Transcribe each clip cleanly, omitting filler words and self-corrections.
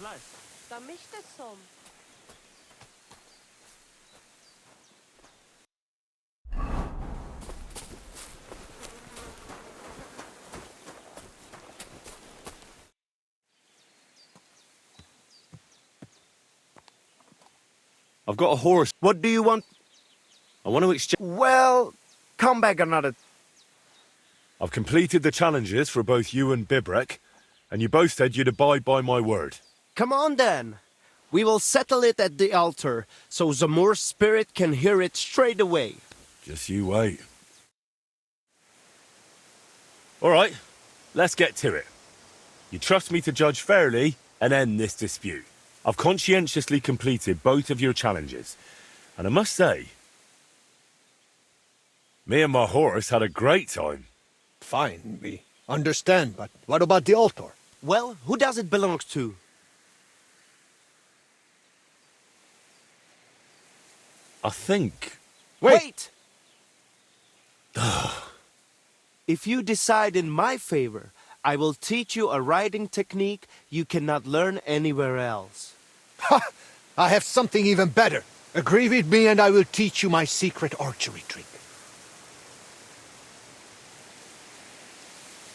Da mich det som. I've got a horse. What do you want? I want to exchange. Well, come back another. I've completed the challenges for both you and Bibrek, and you both said you'd abide by my word. Come on then. We will settle it at the altar, so Zamur's spirit can hear it straight away. Just you wait. All right, let's get to it. You trust me to judge fairly and end this dispute. I've conscientiously completed both of your challenges, and I must say, me and my horse had a great time. Fine, we understand, but what about the altar? Well, who does it belong to? I think... Wait! If you decide in my favor, I will teach you a riding technique you cannot learn anywhere else. Ha! I have something even better. Agree with me and I will teach you my secret archery trick.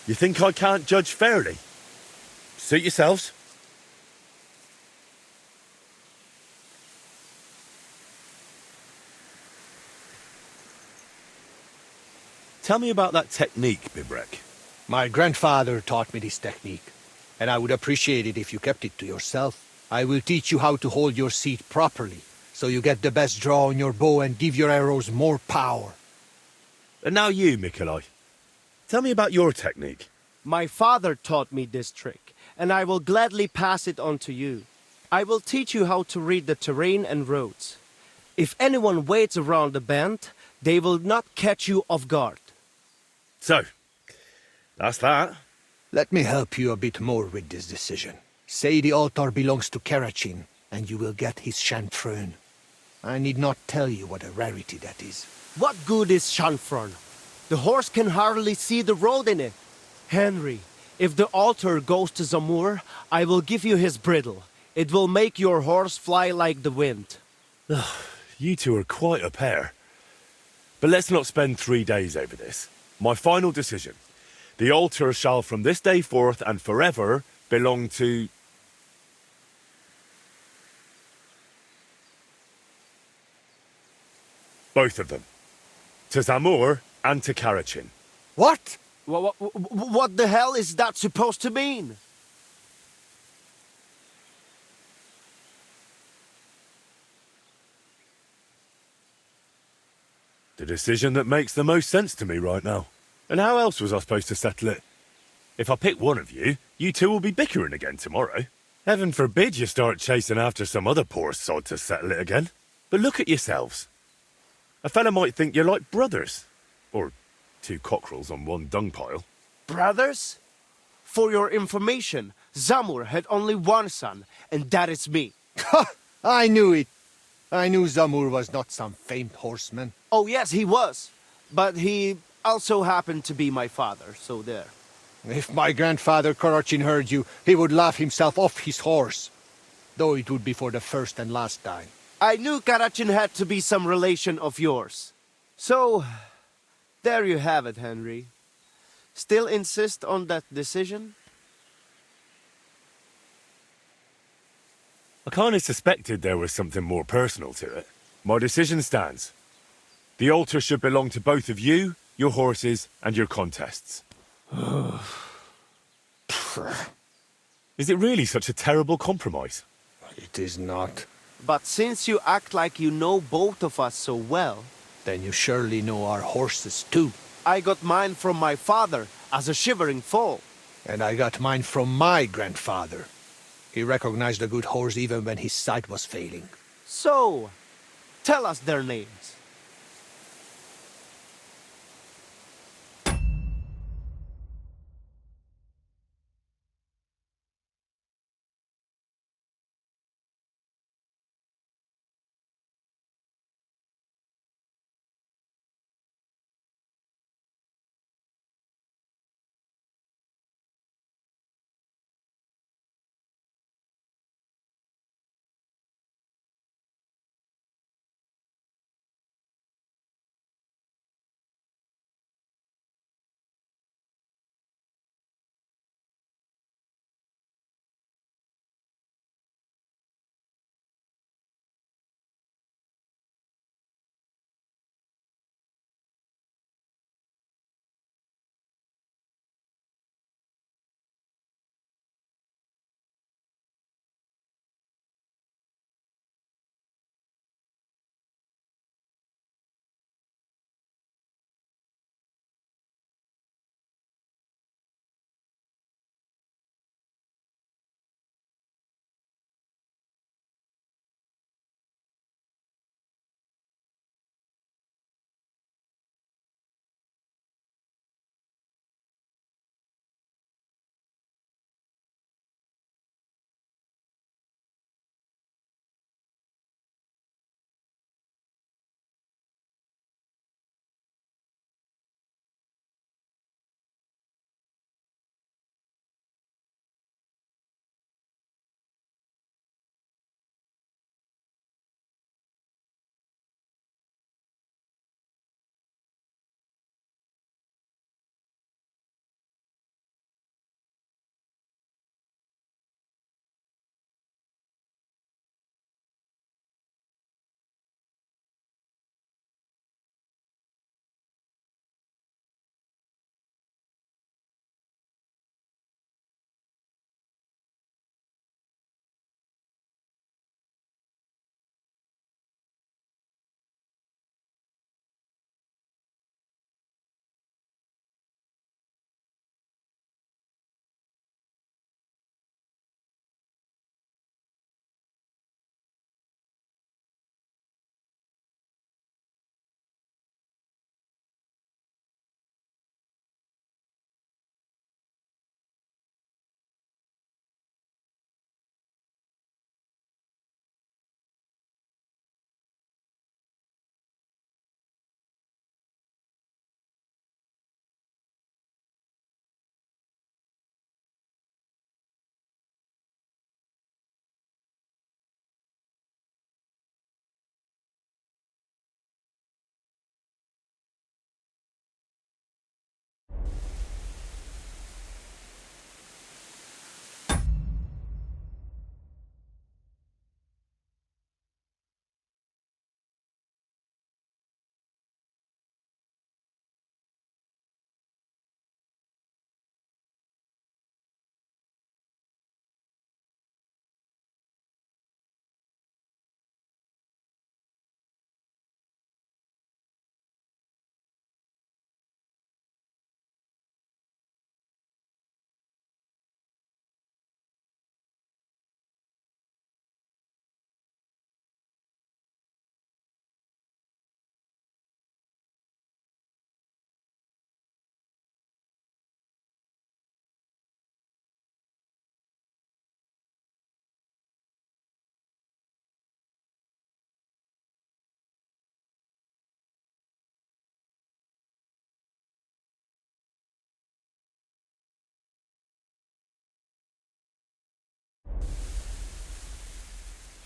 You think I can't judge fairly? Suit yourselves. Tell me about that technique, Bibrek. My grandfather taught me this technique, and I would appreciate it if you kept it to yourself. I will teach you how to hold your seat properly, so you get the best draw on your bow and give your arrows more power. And now you, Mikolai. Tell me about your technique. My father taught me this trick, and I will gladly pass it on to you. I will teach you how to read the terrain and roads. If anyone waits around the bend, they will not catch you off guard. So, that's that. Let me help you a bit more with this decision. Say the altar belongs to Karachin, and you will get his chanfrein. I need not tell you what a rarity that is. What good is chanfrein? The horse can hardly see the road in it. Henry, if the altar goes to Zamur, I will give you his bridle. It will make your horse fly like the wind. You two are quite a pair. But let's not spend 3 days over this. My final decision. The altar shall from this day forth and forever belong to... both of them. To Zamur and to Karachin. What? What the hell is that supposed to mean? The decision that makes the most sense to me right now. And how else was I supposed to settle it? If I pick one of you, you two will be bickering again tomorrow. Heaven forbid you start chasing after some other poor sod to settle it again. But look at yourselves. A fella might think you're like brothers. Or two cockerels on one dung pile. Brothers? For your information, Zamur had only one son, and that is me. Ha! I knew it. I knew Zamur was not some famed horseman. Oh yes, he was. But he also happened to be my father, so there. If my grandfather Karachin heard you, he would laugh himself off his horse. Though it would be for the first and last time. I knew Karachin had to be some relation of yours. So, there you have it, Henry. Still insist on that decision? I kind of suspected there was something more personal to it. My decision stands. The altar should belong to both of you, your horses, and your contests. Is it really such a terrible compromise? It is not. But since you act like you know both of us so well... Then you surely know our horses too. I got mine from my father as a shivering foal. And I got mine from my grandfather. He recognized a good horse even when his sight was failing. So, tell us their names.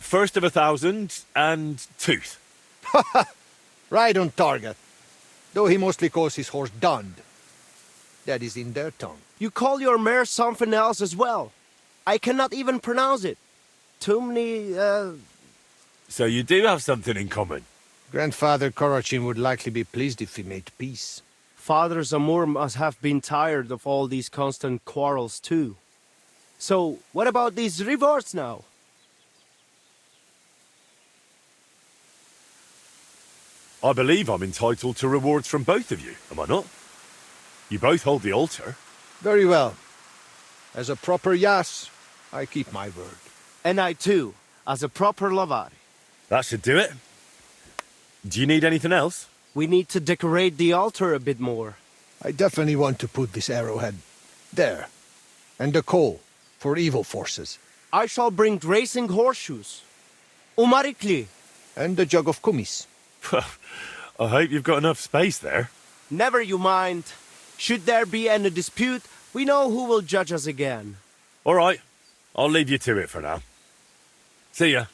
first of 1,000 and tooth. Right on target. Though he mostly calls his horse Dund. That is in their tongue. You call your mare something else as well. I cannot even pronounce it. Tumni, So you do have something in common. Grandfather Korochin would likely be pleased if we made peace. Father Zamur must have been tired of all these constant quarrels too. So, what about these rewards now? I believe I'm entitled to rewards from both of you, am I not? You both hold the altar. Very well. As a proper Yas, I keep my word. And I too, as a proper Lavari. That should do it. Do you need anything else? We need to decorate the altar a bit more. I definitely want to put this arrowhead there. And the coal for evil forces. I shall bring racing horseshoes. Umarikli. And the jug of kumis. I hope you've got enough space there. Never you mind. Should there be any dispute, we know who will judge us again. All right, I'll leave you to it for now. See ya.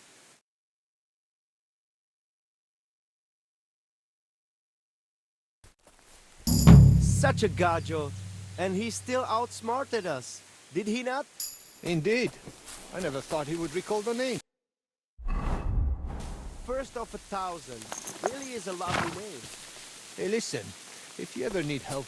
Such a gajo. And he still outsmarted us. Did he not? Indeed. I never thought he would recall the name. First of 1,000. Really is a lovely name. Hey, listen. If you ever need help...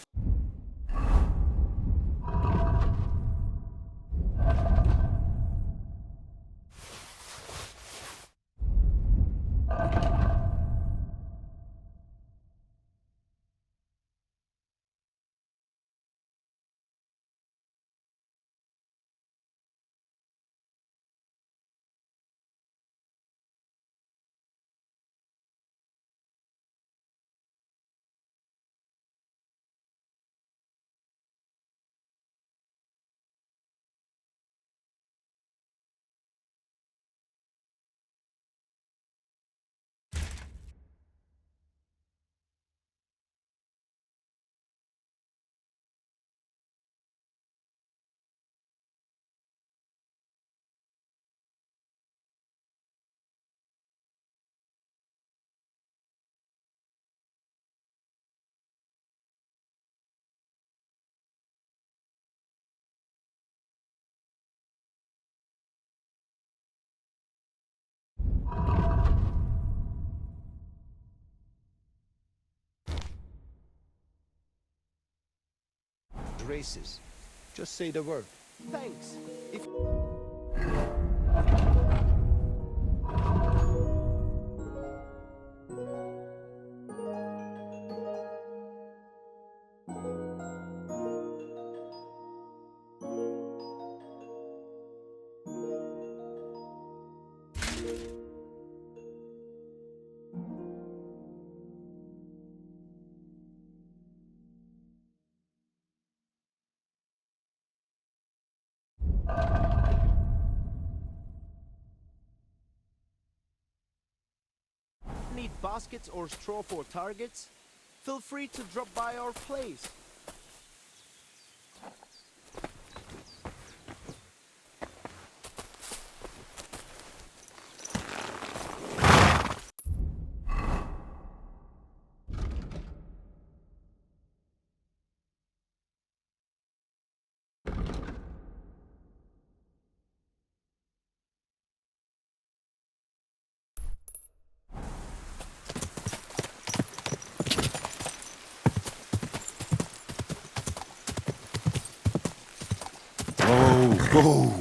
races. Just say the word. Thanks. If... Need baskets or straw for targets? Feel free to drop by our place. Whoa.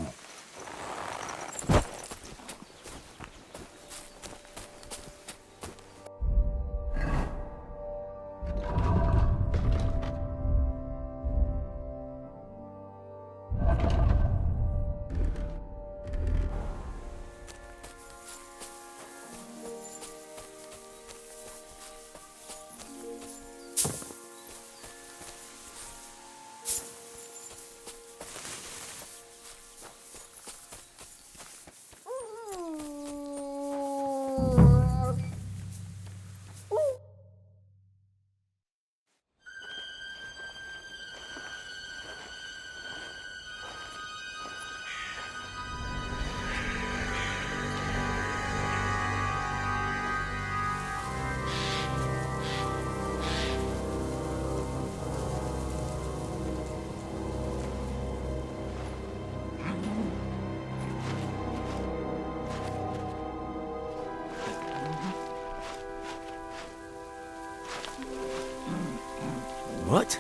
What?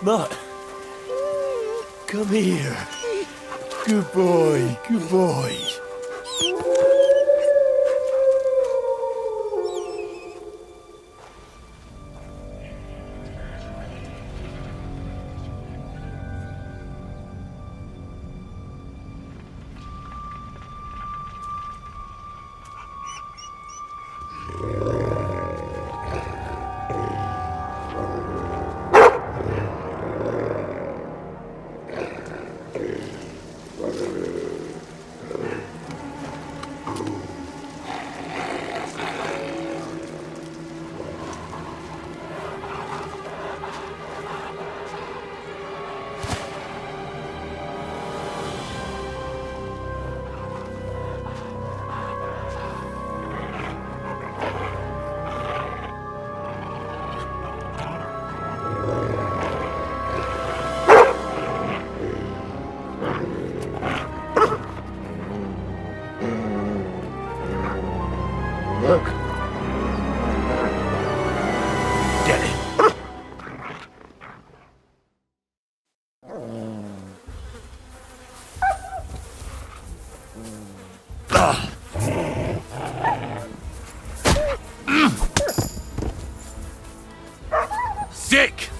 Mutt, come here. Good boy, good boy. Get it. Sick.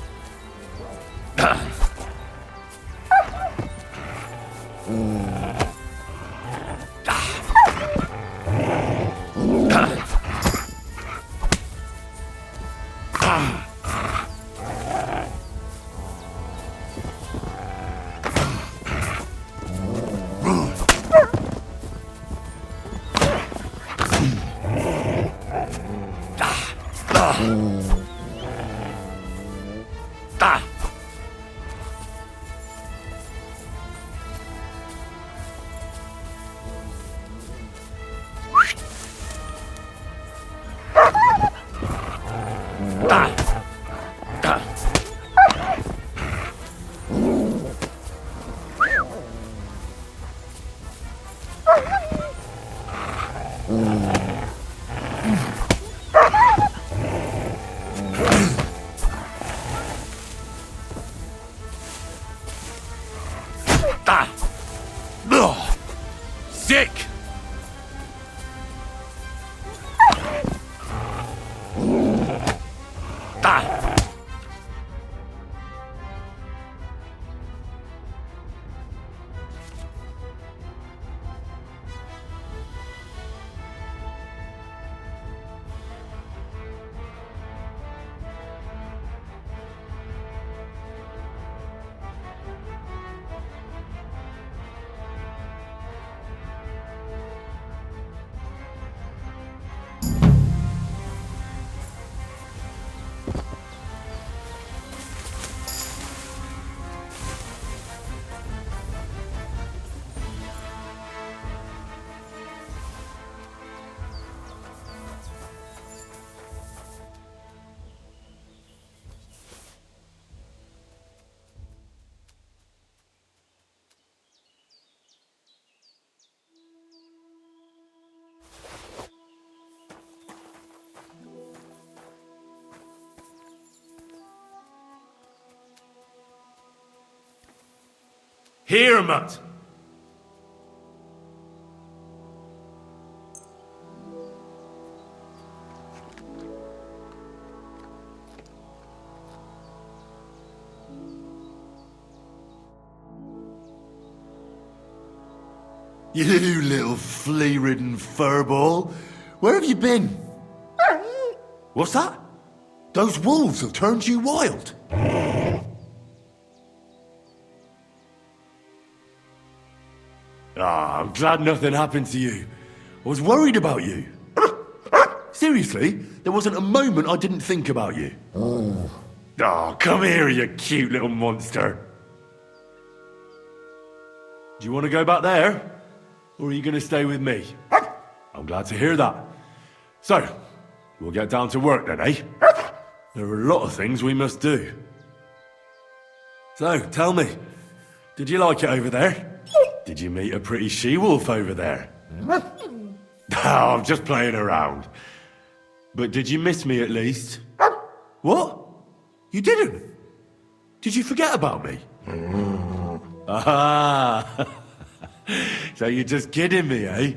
Sick. Here, Mutt. You little flea-ridden furball. Where have you been? What's that? Those wolves have turned you wild. Ah, I'm glad nothing happened to you. I was worried about you. Seriously, there wasn't a moment I didn't think about you. Oh, come here, you cute little monster. Do you want to go back there? Or are you going to stay with me? I'm glad to hear that. So, we'll get down to work then, eh? There are a lot of things we must do. So, tell me, did you like it over there? Did you meet a pretty she-wolf over there? Oh, I'm just playing around. But did you miss me at least? What? You didn't? Did you forget about me? Ah! So you're just kidding me, eh?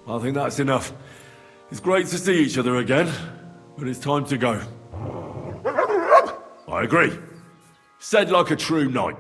I think that's enough. It's great to see each other again, but it's time to go. I agree. Said like a true knight.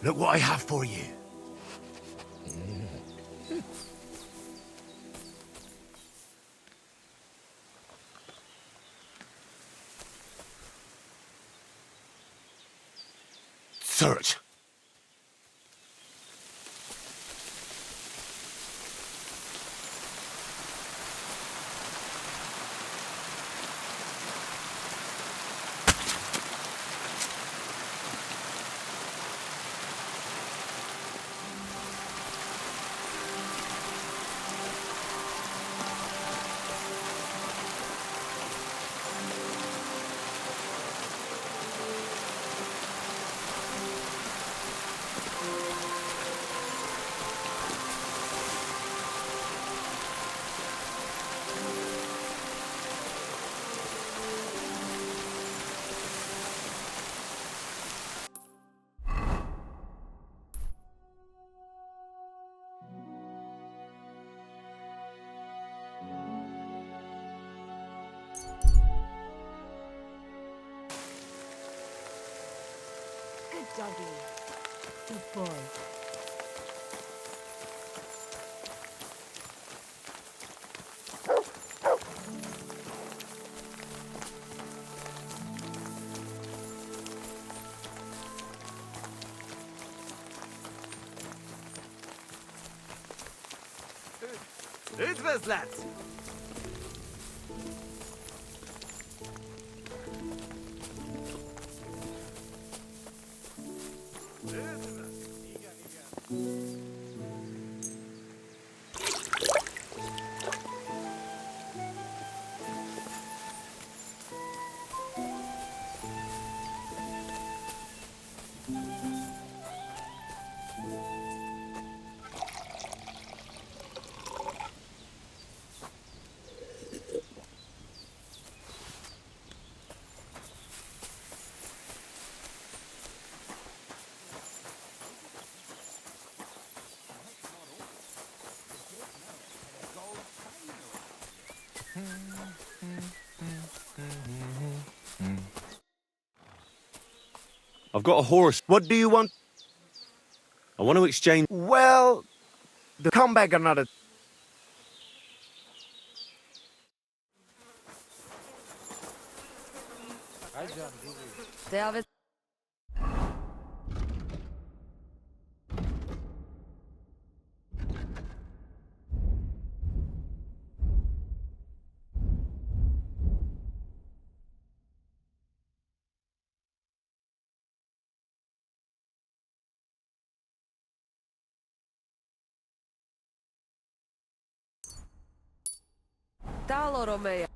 Look what I have for you. Search. Good doggy. Good boy. Üdvözlet! I've got a horse. What do you want? I want to exchange. Well, come back another. Det har vi... Täällä on meidän.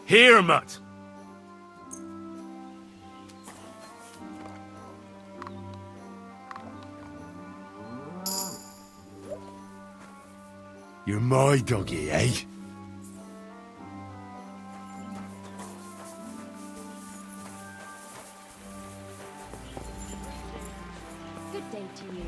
Here, mutt! You're my doggy, eh? Good day to you.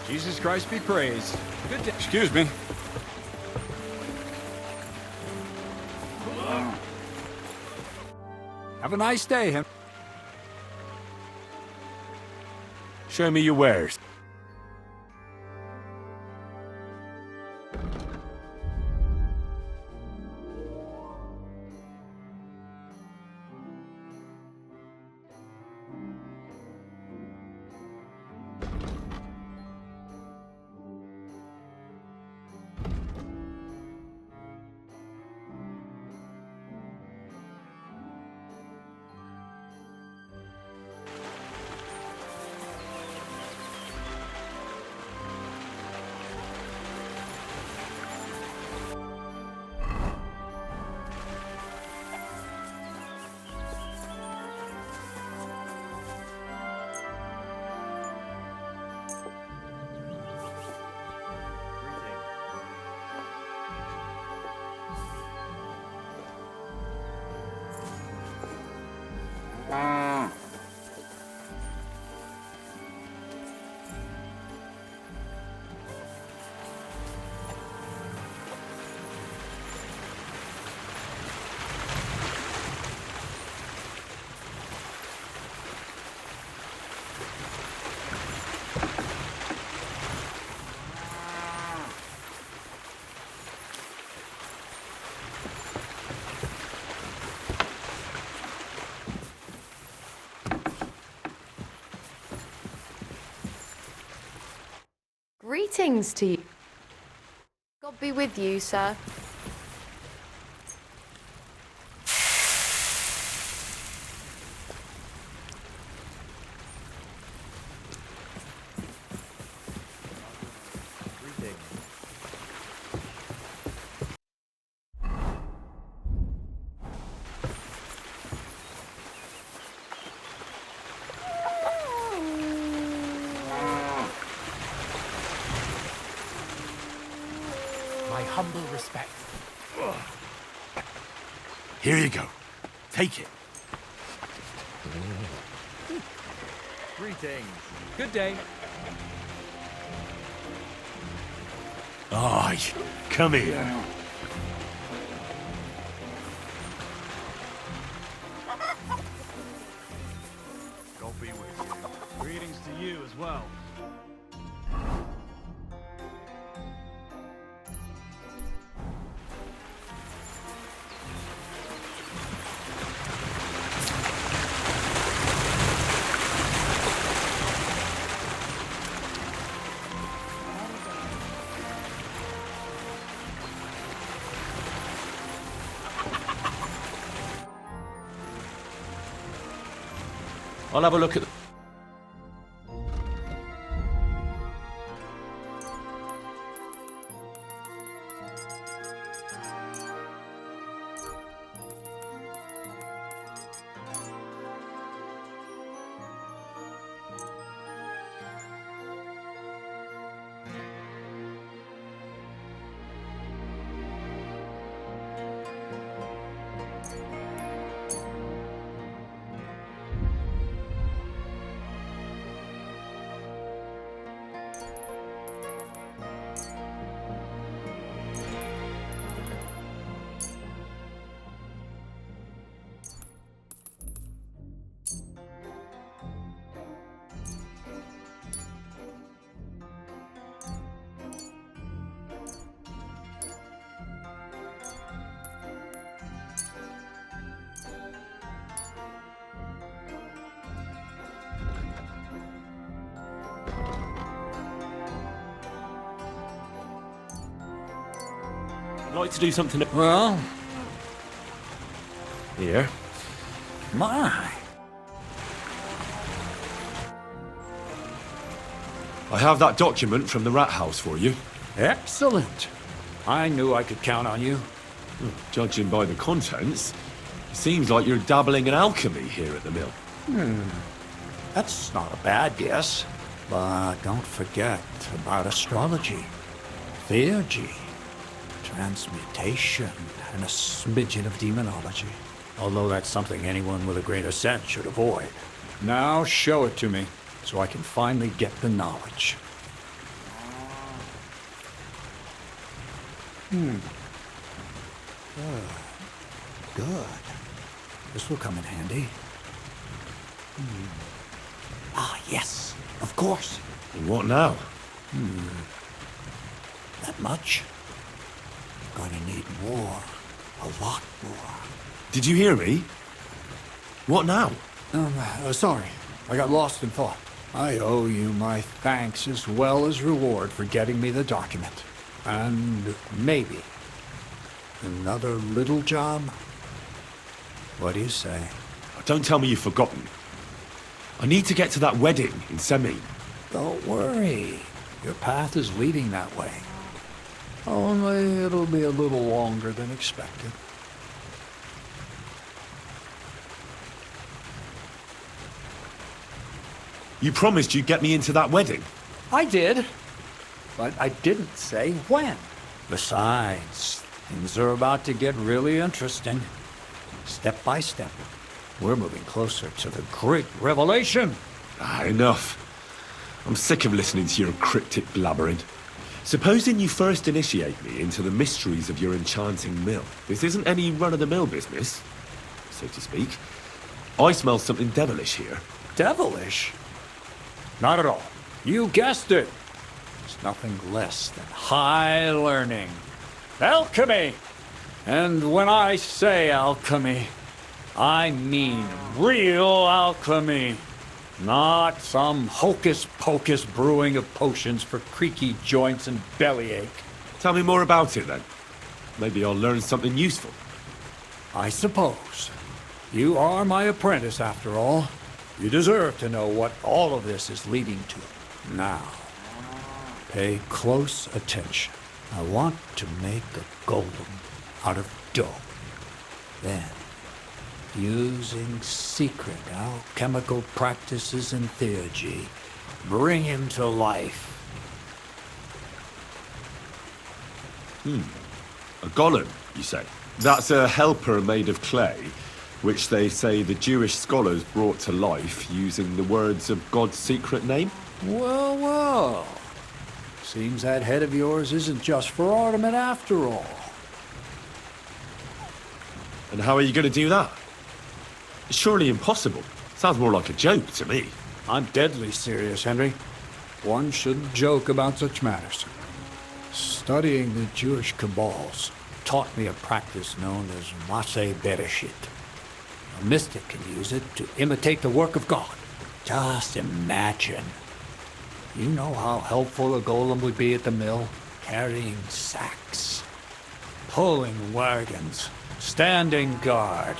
Jesus Christ be praised. Good day. Excuse me. Have a nice day, him. Show me your wares. Greetings to you. God be with you, sir. My humble respect. Here you go. Take it. Greetings. Good day. Aye, come here. God be with you. Greetings to you as well. I'll have a look at the... I'd like to do something... Well, Here. my. I have that document from the rat house for you. Excellent. I knew I could count on you. Judging by the contents, it seems like you're dabbling in alchemy here at the mill. That's not a bad guess. But don't forget about astrology, theurgy, transmutation, and a smidgen of demonology. Although that's something anyone with a grain of sense should avoid. Now show it to me, so I can finally get the knowledge. Good. This will come in handy. Ah, yes, of course. And what now? That much? Gonna need more. A lot more. Did you hear me? What now? Sorry. I got lost in thought. I owe you my thanks as well as reward for getting me the document. And maybe another little job? What do you say? Don't tell me you've forgotten. I need to get to that wedding in Semi. Don't worry. Your path is leading that way. Only it'll be a little longer than expected. You promised you'd get me into that wedding. I did, but I didn't say when. Besides, things are about to get really interesting. Step by step, we're moving closer to the great revelation. Enough. I'm sick of listening to your cryptic blabbering. Supposing you first initiate me into the mysteries of your enchanting mill. This isn't any run-of-the-mill business, so to speak. I smell something devilish here. Devilish? Not at all. You guessed it. It's nothing less than high learning. Alchemy! And when I say alchemy, I mean real alchemy. Not some hocus-pocus brewing of potions for creaky joints and bellyache. Tell me more about it then. Maybe I'll learn something useful. I suppose. You are my apprentice, after all. You deserve to know what all of this is leading to. Now, pay close attention. I want to make a golem out of dough. Then, using secret alchemical practices and theurgy, bring him to life. A golem, you say? That's a helper made of clay, which they say the Jewish scholars brought to life using the words of God's secret name? Well, well. Seems that head of yours isn't just for ornament after all. And how are you going to do that? It's surely impossible. Sounds more like a joke to me. I'm deadly serious, Henry. One shouldn't joke about such matters. Studying the Jewish cabals taught me a practice known as Maseh Bereshit. A mystic can use it to imitate the work of God. Just imagine. You know how helpful a golem would be at the mill? Carrying sacks, pulling wagons, standing guard.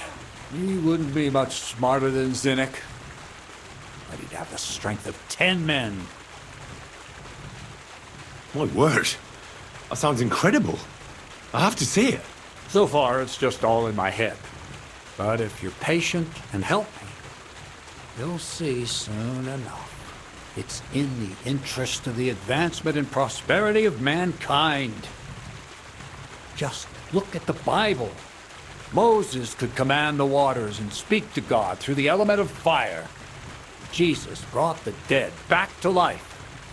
He wouldn't be much smarter than Zinnik. to have the strength of 10 men. My word. That sounds incredible. I have to see it. So far, it's just all in my head. But if you're patient and help me, you'll see soon enough. It's in the interest of the advancement and prosperity of mankind. Just look at the Bible. Moses could command the waters and speak to God through the element of fire. Jesus brought the dead back to life.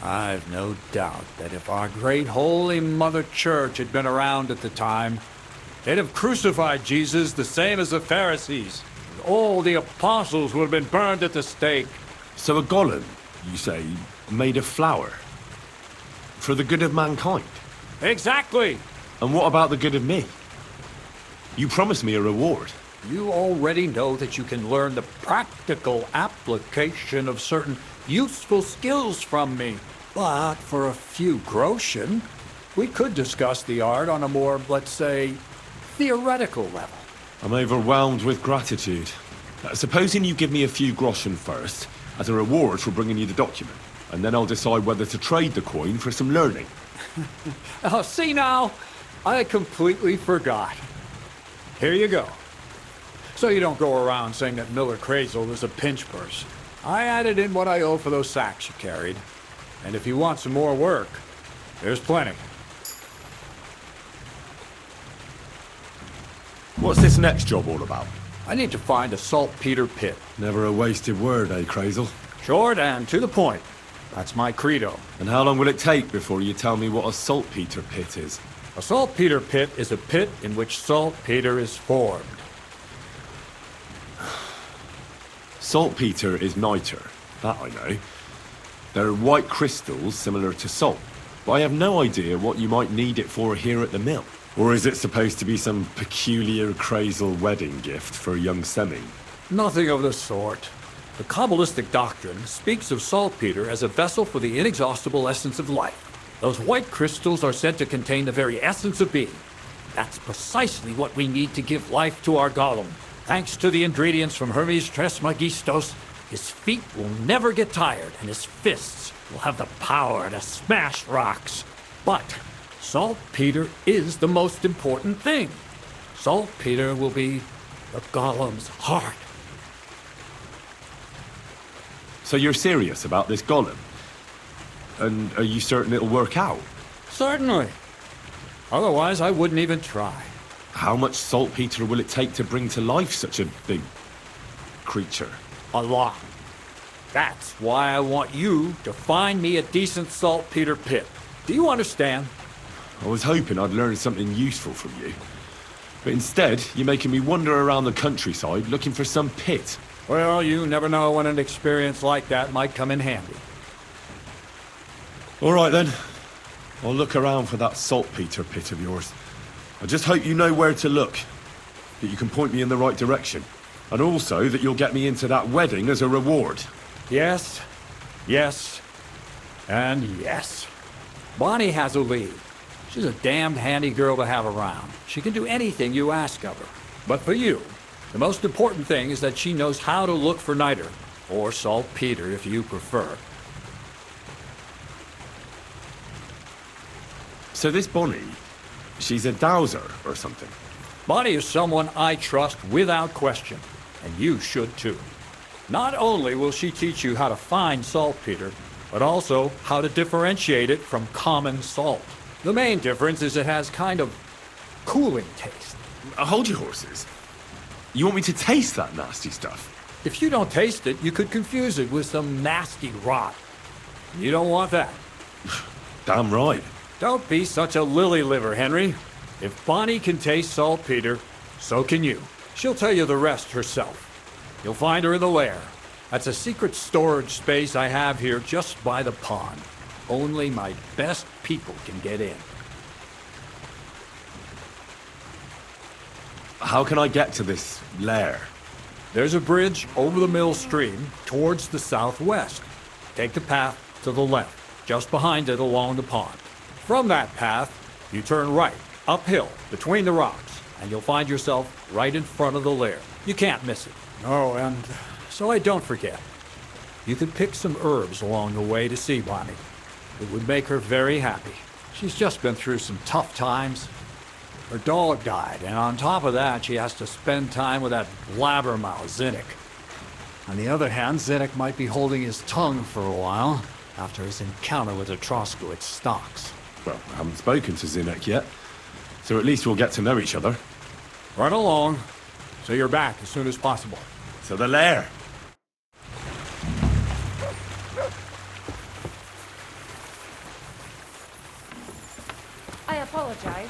I've no doubt that if our great Holy Mother Church had been around at the time, they'd have crucified Jesus the same as the Pharisees. All the apostles would have been burned at the stake. So a golem, you say, made of flour? For the good of mankind? Exactly! And what about the good of me? You promised me a reward. You already know that you can learn the practical application of certain useful skills from me. But for a few groschen, we could discuss the art on a more, let's say, theoretical level. I'm overwhelmed with gratitude. Supposing you give me a few groschen first, as a reward for bringing you the document, and then I'll decide whether to trade the coin for some learning. Oh, see now, I completely forgot. Here you go. So you don't go around saying that Miller Crazel is a pinch purse. I added in what I owe for those sacks you carried. And if you want some more work, there's plenty. What's this next job all about? I need to find a saltpeter pit. Never a wasted word, eh, Crazel? Short and to the point. That's my credo. And how long will it take before you tell me what a saltpeter pit is? A saltpeter pit is a pit in which saltpeter is formed. Saltpeter is niter, that I know. They're white crystals similar to salt, but I have no idea what you might need it for here at the mill. Or is it supposed to be some peculiar Crazel wedding gift for young Semi? Nothing of the sort. The Kabbalistic doctrine speaks of saltpeter as a vessel for the inexhaustible essence of life. Those white crystals are said to contain the very essence of being. That's precisely what we need to give life to our golem. Thanks to the ingredients from Hermes Trismegistos, his feet will never get tired and his fists will have the power to smash rocks. But saltpeter is the most important thing. Saltpeter will be the golem's heart. So you're serious about this golem? And are you certain it'll work out? Certainly. Otherwise, I wouldn't even try. How much saltpeter will it take to bring to life such a big creature? A lot. That's why I want you to find me a decent saltpeter pit. Do you understand? I was hoping I'd learn something useful from you. But instead, you're making me wander around the countryside looking for some pit. Well, you never know when an experience like that might come in handy. All right then. I'll look around for that saltpeter pit of yours. I just hope you know where to look. That you can point me in the right direction. And also that you'll get me into that wedding as a reward. Yes, yes, and yes. Bonnie has a lead. She's a damned handy girl to have around. She can do anything you ask of her. But for you, the most important thing is that she knows how to look for niter, or saltpeter if you prefer. So this Bonnie, she's a dowser or something? Bonnie is someone I trust without question, and you should too. Not only will she teach you how to find saltpeter, but also how to differentiate it from common salt. The main difference is it has kind of cooling taste. Hold your horses. You want me to taste that nasty stuff? If you don't taste it, you could confuse it with some nasty rot. You don't want that. Damn right. Don't be such a lily liver, Henry. If Bonnie can taste saltpeter, so can you. She'll tell you the rest herself. You'll find her in the lair. That's a secret storage space I have here just by the pond. Only my best people can get in. How can I get to this lair? There's a bridge over the mill stream towards the southwest. Take the path to the left, just behind it along the pond. From that path, you turn right, uphill, between the rocks, and you'll find yourself right in front of the lair. You can't miss it. Oh, and so I don't forget. You could pick some herbs along the way to see Bonnie. It would make her very happy. She's just been through some tough times. Her dog died, and on top of that, she has to spend time with that blabbermouth, Zinnik. On the other hand, Zinnik might be holding his tongue for a while after his encounter with the Troskowitz stocks. Well, I haven't spoken to Zinnek yet, so at least we'll get to know each other. Run along, so you're back as soon as possible. To the lair. I apologize.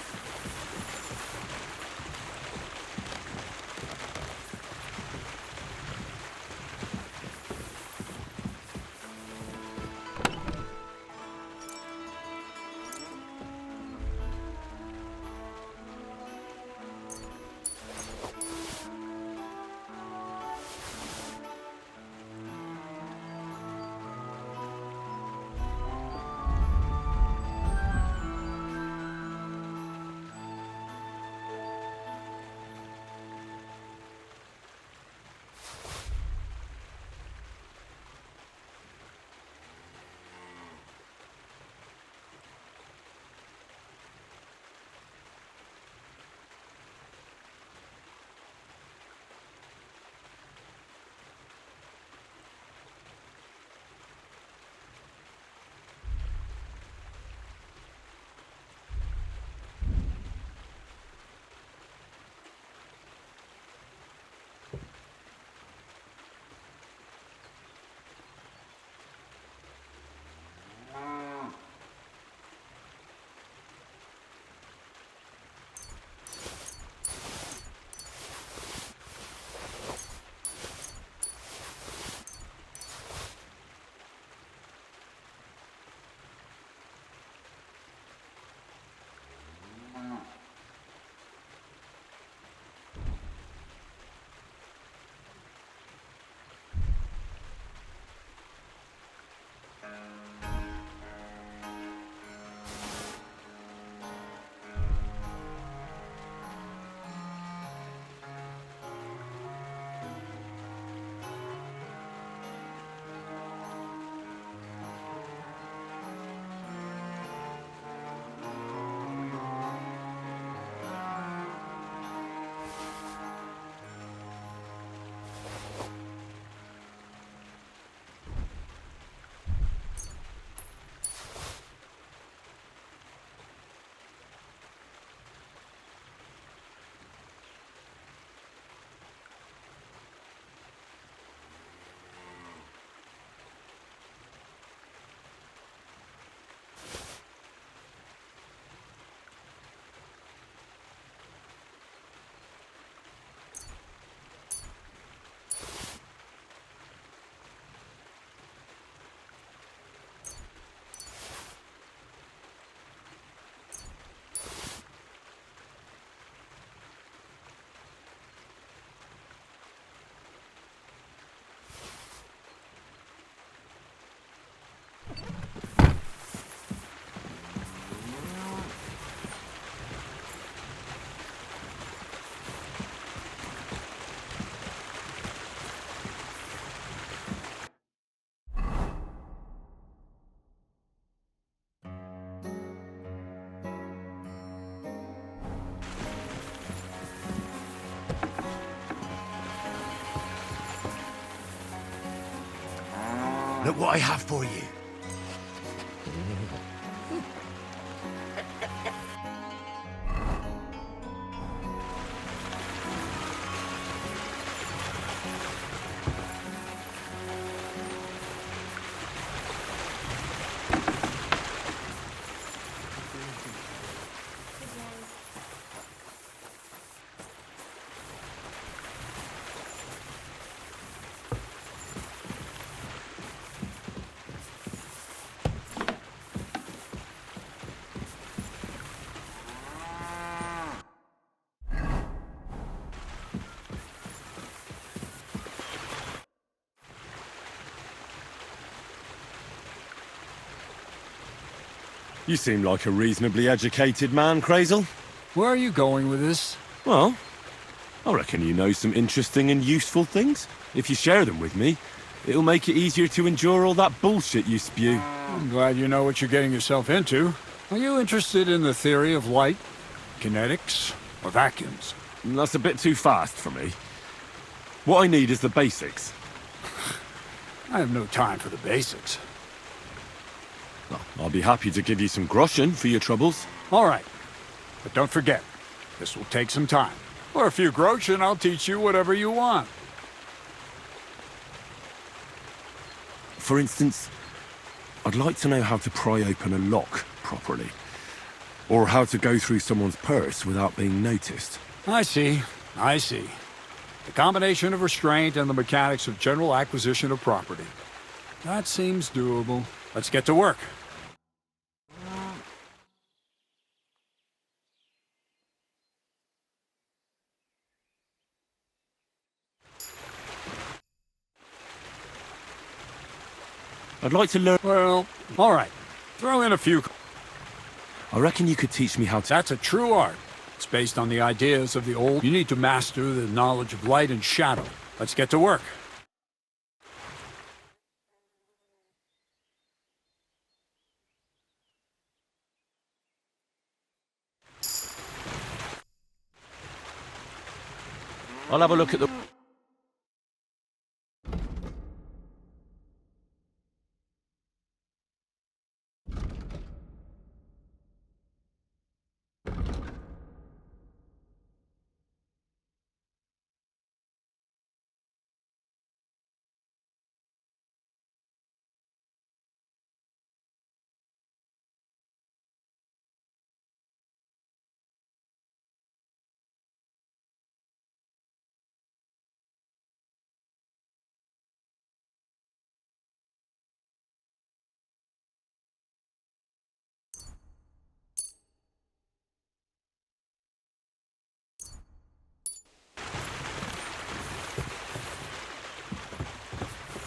Look what I have for you. You seem like a reasonably educated man, Crazel. Where are you going with this? Well, I reckon you know some interesting and useful things. If you share them with me, It'll make it easier to endure all that bullshit you spew. I'm glad you know what you're getting yourself into. Are you interested in the theory of light, kinetics, or vacuums? That's a bit too fast for me. What I need is the basics. I have no time for the basics. Well, I'll be happy to give you some groschen for your troubles. All right. But don't forget, this will take some time. For a few groschen, and I'll teach you whatever you want. For instance, I'd like to know how to pry open a lock properly. Or how to go through someone's purse without being noticed. I see. I see. The combination of restraint and the mechanics of general acquisition of property. That seems doable. Let's get to work. I'd like to learn... Well, all right. Throw in a few... I reckon you could teach me how to... That's a true art. It's based on the ideas of the old. You need to master the knowledge of light and shadow. Let's get to work. I'll have a look at the...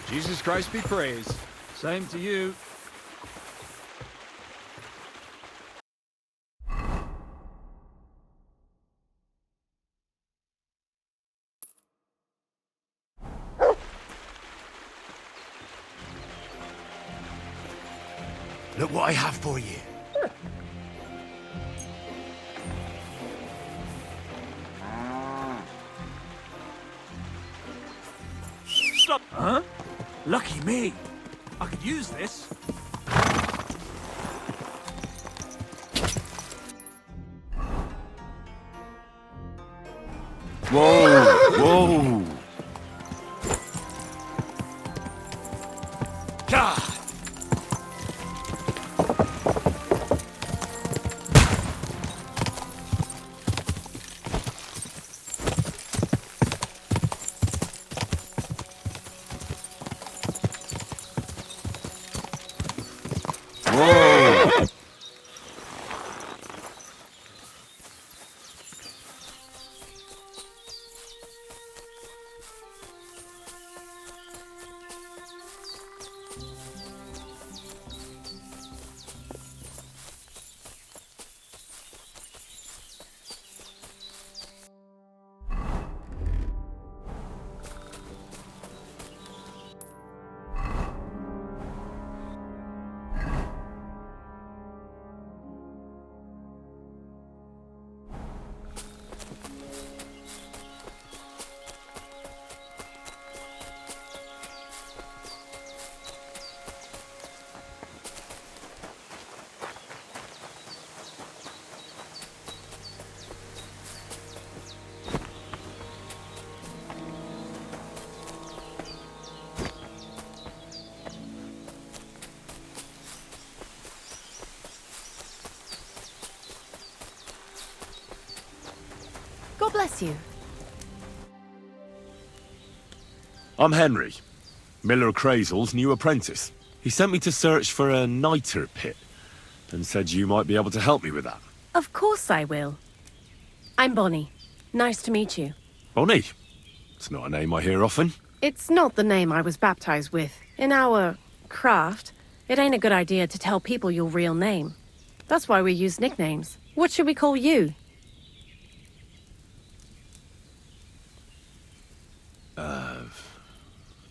Jesus Christ be praised. Same to you. Look what I have for you. Stop! Huh? Lucky me. I could use this. Whoa! Whoa! God! Whoa! God bless you. I'm Henry, Miller Crazel's new apprentice. He sent me to search for a niter pit and said you might be able to help me with that. Of course I will. I'm Bonnie. Nice to meet you. Bonnie? It's not a name I hear often. It's not the name I was baptized with. In our craft, it ain't a good idea to tell people your real name. That's why we use nicknames. What should we call you?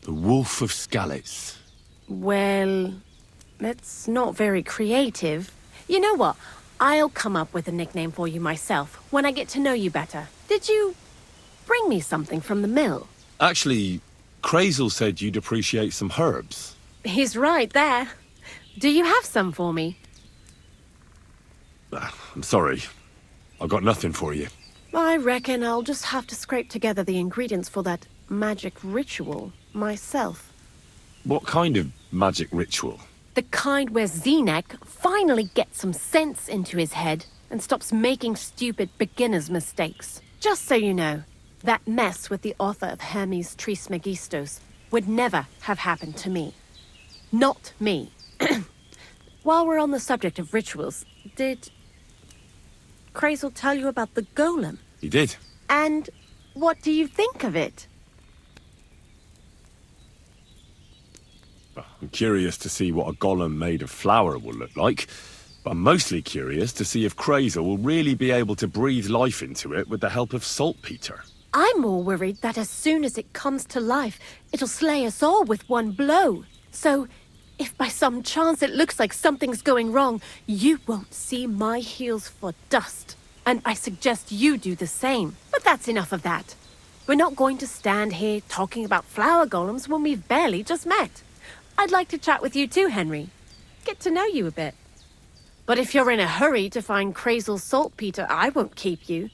The Wolf of Skalitz. Well, that's not very creative. You know what? I'll come up with a nickname for you myself when I get to know you better. Did you bring me something from the mill? Actually, Crazel said you'd appreciate some herbs. He's right there. Do you have some for me? I'm sorry. I've got nothing for you. I reckon I'll just have to scrape together the ingredients for that magic ritual myself. What kind of magic ritual? The kind where Zenek finally gets some sense into his head and stops making stupid beginner's mistakes. Just so you know, that mess with the author of Hermes Trismegistos would never have happened to me. Not me. While we're on the subject of rituals, did Crazel tell you about the golem? He did. And what do you think of it? I'm curious to see what a golem made of flour will look like, but I'm mostly curious to see if Crazel will really be able to breathe life into it with the help of saltpeter. I'm more worried that as soon as it comes to life, it'll slay us all with one blow. So, if by some chance it looks like something's going wrong, you won't see my heels for dust. And I suggest you do the same. But that's enough of that. We're not going to stand here talking about flower golems when we've barely just met. I'd like to chat with you too, Henry. Get to know you a bit. But if you're in a hurry to find Crazel's saltpeter, I won't keep you.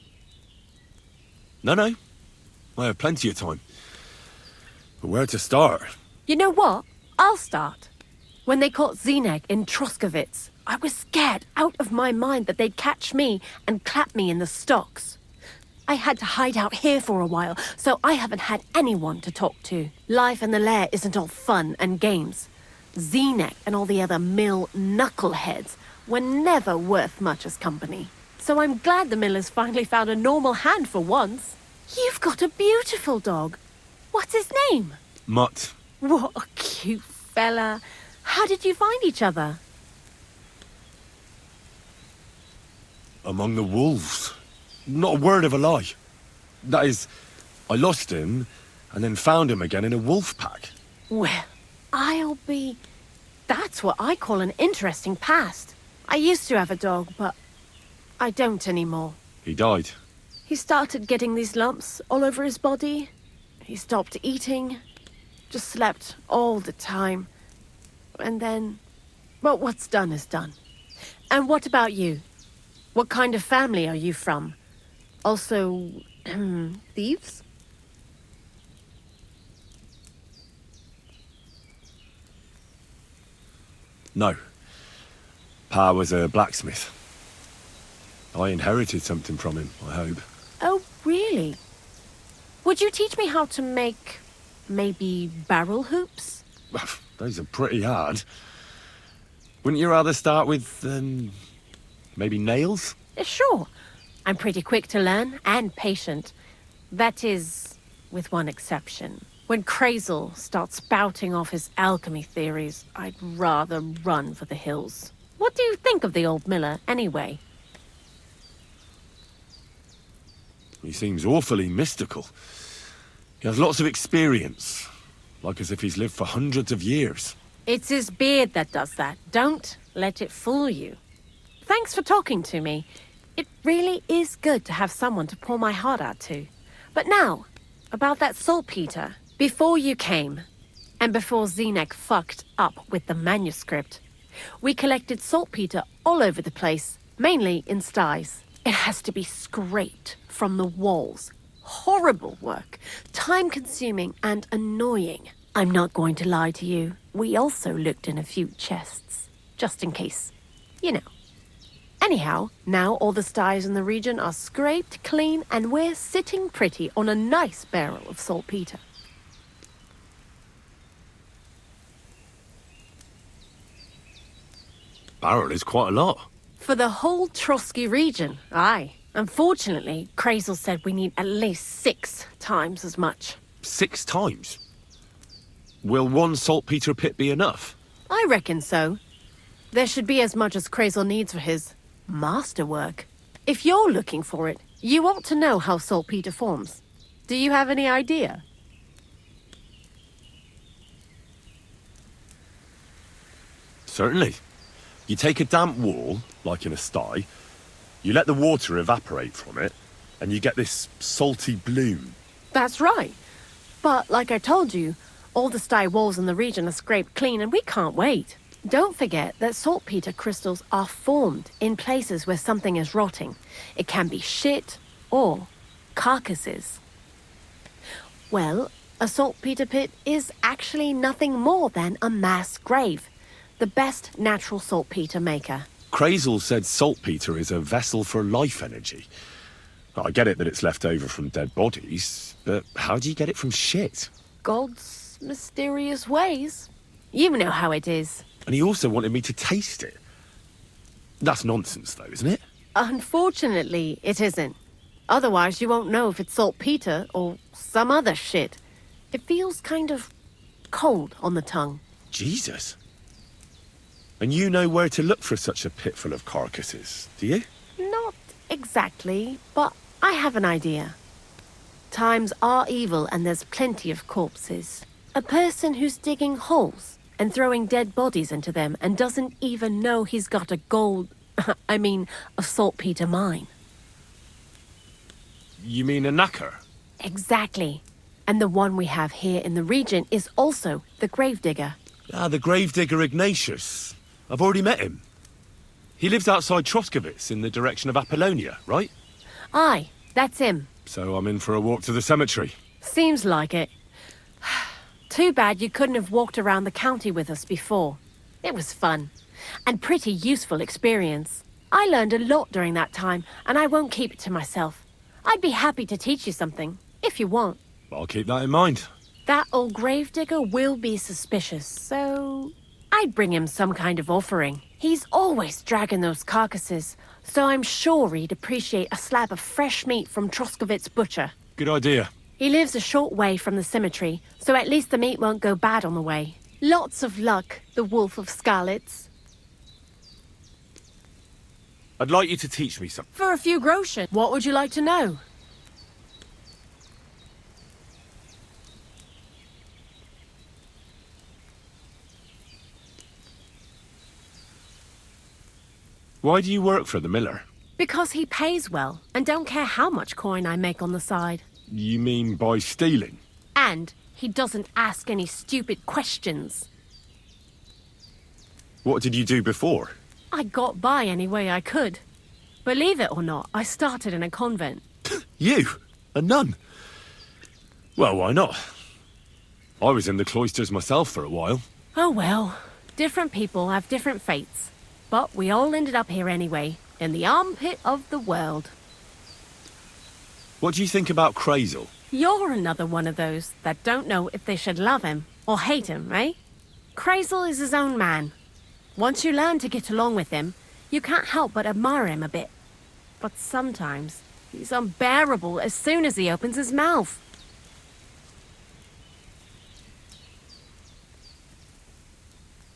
No. I have plenty of time. But where to start? You know what? I'll start. When they caught Zenek in Troskovitz, I was scared out of my mind that they'd catch me and clap me in the stocks. I had to hide out here for a while, so I haven't had anyone to talk to. Life in the lair isn't all fun and games. Zenek and all the other mill knuckleheads were never worth much as company. So I'm glad the millers finally found a normal hand for once. You've got a beautiful dog. What's his name? Mutt. What a cute fella. How did you find each other? Among the wolves. Not a word of a lie. That is, I lost him and then found him again in a wolf pack. Well, that's what I call an interesting past. I used to have a dog, but I don't anymore. He died. He started getting these lumps all over his body. He stopped eating, just slept all the time. And then, well, what's done is done. And what about you? What kind of family are you from? Also, thieves? No. Pa was a blacksmith. I inherited something from him, I hope. Oh, really? Would you teach me how to make, maybe, barrel hoops? Those are pretty hard. Wouldn't you rather start with, maybe nails? Sure. I'm pretty quick to learn and patient. That is, with one exception. When Crazel starts spouting off his alchemy theories, I'd rather run for the hills. What do you think of the old miller, anyway? He seems awfully mystical. He has lots of experience, like as if he's lived for hundreds of years. It's his beard that does that. Don't let it fool you. Thanks for talking to me. It really is good to have someone to pour my heart out to. But now, about that saltpeter. Before you came, and before Zenek fucked up with the manuscript, we collected saltpeter all over the place, mainly in sties. It has to be scraped from the walls. Horrible work, time-consuming and annoying. I'm not going to lie to you. We also looked in a few chests, just in case. You know. Anyhow, now all the sties in the region are scraped clean and we're sitting pretty on a nice barrel of saltpeter. Barrel is quite a lot. For the whole Trotsky region, aye. Unfortunately, Crazel said we need at least 6 times as much. 6 times? Will one saltpeter pit be enough? I reckon so. There should be as much as Crazel needs for his masterwork. If you're looking for it, you ought to know how saltpeter forms. Do you have any idea? Certainly. You take a damp wall, like in a sty, you let the water evaporate from it, and you get this salty bloom. That's right. But like I told you, all the sty walls in the region are scraped clean and we can't wait. Don't forget that saltpeter crystals are formed in places where something is rotting. It can be shit or carcasses. Well, a saltpeter pit is actually nothing more than a mass grave. The best natural saltpeter maker. Crazel said saltpeter is a vessel for life energy. I get it that it's left over from dead bodies, but how do you get it from shit? God's mysterious ways. You know how it is. And he also wanted me to taste it. That's nonsense though, isn't it? Unfortunately, it isn't. Otherwise, you won't know if it's saltpeter or some other shit. It feels kind of cold on the tongue. Jesus. And you know where to look for such a pit full of carcasses, do you? Not exactly, but I have an idea. Times are evil and there's plenty of corpses. A person who's digging holes and throwing dead bodies into them and doesn't even know he's got a a saltpeter mine. You mean a knacker? Exactly. And the one we have here in the region is also the gravedigger. Ah, the gravedigger Ignatius. I've already met him. He lives outside Troskovitz in the direction of Apollonia, right? Aye, that's him. So I'm in for a walk to the cemetery. Seems like it. Too bad you couldn't have walked around the county with us before. It was fun. And pretty useful experience. I learned a lot during that time, and I won't keep it to myself. I'd be happy to teach you something, if you want. I'll keep that in mind. That old gravedigger will be suspicious, so I'd bring him some kind of offering. He's always dragging those carcasses, so I'm sure he'd appreciate a slab of fresh meat from Troskovitz butcher. Good idea. He lives a short way from the cemetery, so at least the meat won't go bad on the way. Lots of luck, the Wolf of Scarlets. I'd like you to teach me something. For a few groschen, what would you like to know? Why do you work for the miller? Because he pays well, and don't care how much coin I make on the side. You mean by stealing? And he doesn't ask any stupid questions. What did you do before? I got by any way I could. Believe it or not, I started in a convent. You? A nun? Well, why not? I was in the cloisters myself for a while. Oh well, different people have different fates. But we all ended up here anyway, in the armpit of the world. What do you think about Crazel? You're another one of those that don't know if they should love him or hate him, eh? Crazel is his own man. Once you learn to get along with him, you can't help but admire him a bit. But sometimes, he's unbearable as soon as he opens his mouth.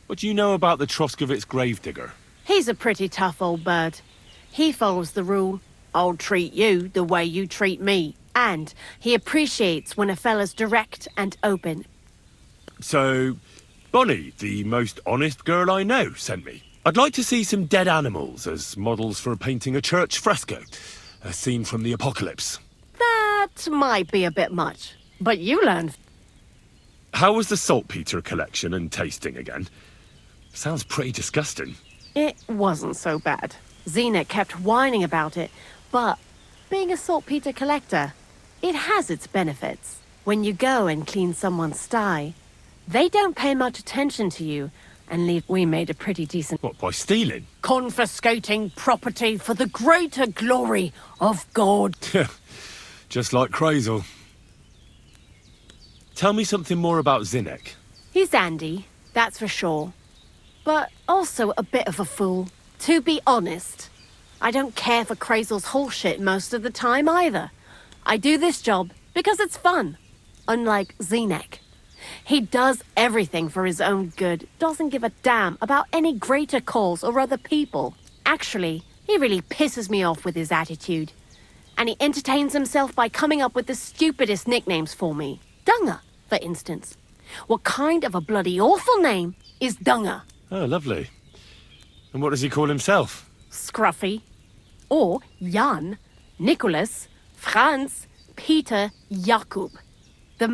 What do you know about the Troskovitz gravedigger? He's a pretty tough old bird. He follows the rule, I'll treat you the way you treat me. And he appreciates when a fella's direct and open. So, Bonnie, the most honest girl I know, sent me. I'd like to see some dead animals as models for painting a church fresco. A scene from the apocalypse. That might be a bit much, but you learn. How was the saltpeter collection and tasting again? Sounds pretty disgusting. It wasn't so bad. Zenek kept whining about it, but being a saltpeter collector, it has its benefits. When you go and clean someone's sty, they don't pay much attention to you and leave. We made a pretty decent. What, by stealing? Confiscating property for the greater glory of God. Just like Crazel. Tell me something more about Zenek. He's Andy, that's for sure. But also a bit of a fool. To be honest, I don't care for Crazel's bullshit most of the time either. I do this job because it's fun. Unlike Zenek. He does everything for his own good, doesn't give a damn about any greater cause or other people. Actually, he really pisses me off with his attitude. And he entertains himself by coming up with the stupidest nicknames for me. Dunger, for instance. What kind of a bloody awful name is Dunger? Oh, lovely. And what does he call himself? Scruffy. Or Jan, Nicholas, Franz, Peter, Jakub. The